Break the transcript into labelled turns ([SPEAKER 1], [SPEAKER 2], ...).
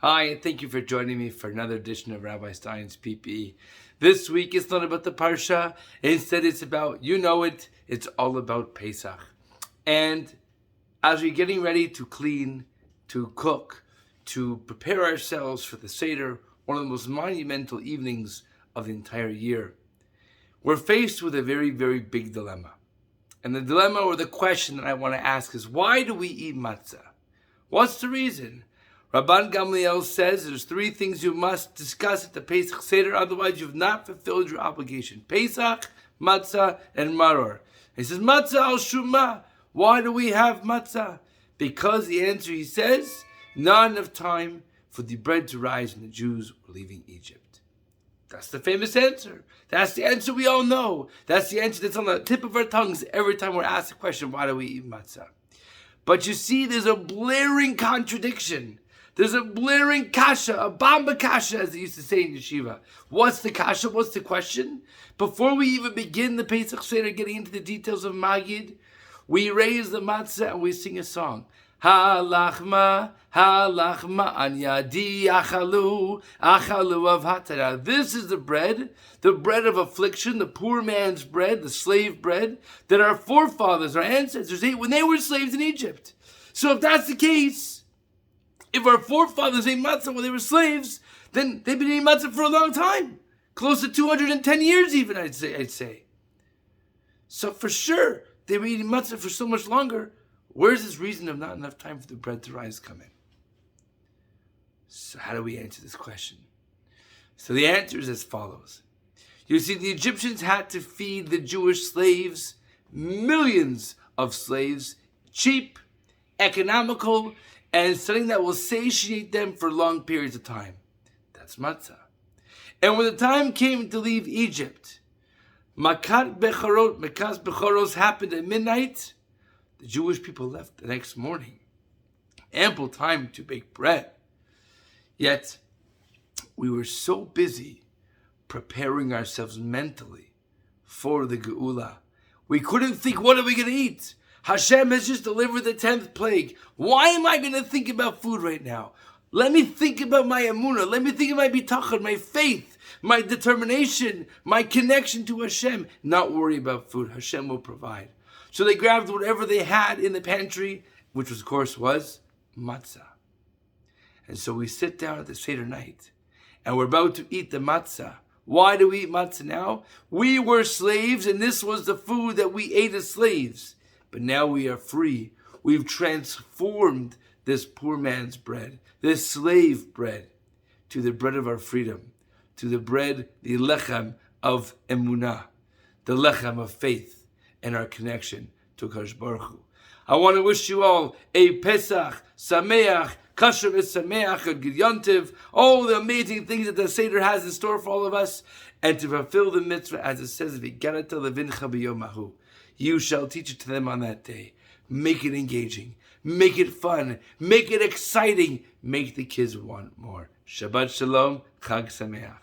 [SPEAKER 1] Hi, and thank you for joining me for another edition of Rabbi Stein's PPE. This week it's not about the Parsha. Instead, it's about, it's all about Pesach. And as we're getting ready to clean, to cook, to prepare ourselves for the Seder, one of the most monumental evenings of the entire year, we're faced with a very, very big dilemma. And the dilemma or the question that I want to ask is, why do we eat matzah? What's the reason? Rabban Gamliel says there's three things you must discuss at the Pesach Seder, otherwise you've not fulfilled your obligation. Pesach, matzah, and maror. He says, matzah al shumah. Why do we have matzah? Because the answer, he says, not enough time for the bread to rise when the Jews were leaving Egypt. That's the famous answer. That's the answer we all know. That's the answer that's on the tip of our tongues every time we're asked the question, why do we eat matzah? But you see, there's a blaring contradiction. There's a blaring kasha, a bamba kasha, as they used to say in yeshiva. What's the kasha? What's the question? Before we even begin the Pesach Seder, getting into the details of Magid, we raise the matzah and we sing a song. Ha-lachma, an yadi, achalu of hatara. This is the bread of affliction, the poor man's bread, the slave bread, that our forefathers, our ancestors ate when they were slaves in Egypt. So if that's the case, if our forefathers ate matzah when they were slaves, then they've been eating matzah for a long time. Close to 210 years even, I'd say. So for sure, they were eating matzah for so much longer. Where's this reason of not enough time for the bread to rise come in? So how do we answer this question? So the answer is as follows. You see, the Egyptians had to feed the Jewish slaves, millions of slaves, cheap, economical, and something that will satiate them for long periods of time. That's matzah. And when the time came to leave Egypt, Makat Bechoros happened at midnight. The Jewish people left the next morning. Ample time to bake bread. Yet, we were so busy preparing ourselves mentally for the Geula. We couldn't think, what are we going to eat? Hashem has just delivered the 10th plague. Why am I going to think about food right now? Let me think about my emunah. Let me think of my bitachon, my faith, my determination, my connection to Hashem. Not worry about food. Hashem will provide. So they grabbed whatever they had in the pantry, which of course was matzah. And so we sit down at the Seder night, and we're about to eat the matzah. Why do we eat matzah now? We were slaves, and this was the food that we ate as slaves. But now we are free. We've transformed this poor man's bread, this slave bread, to the bread of our freedom, to the bread, the lechem of emunah, the lechem of faith, and our connection to Kadosh Baruch Hu. I want to wish you all a Pesach, Sameach, Kasher Sameach, and Gid Yontiv, all the amazing things that the Seder has in store for all of us, and to fulfill the mitzvah as it says, V'garata levincha b'yomahu. You shall teach it to them on that day. Make it engaging. Make it fun. Make it exciting. Make the kids want more. Shabbat Shalom. Chag Sameach.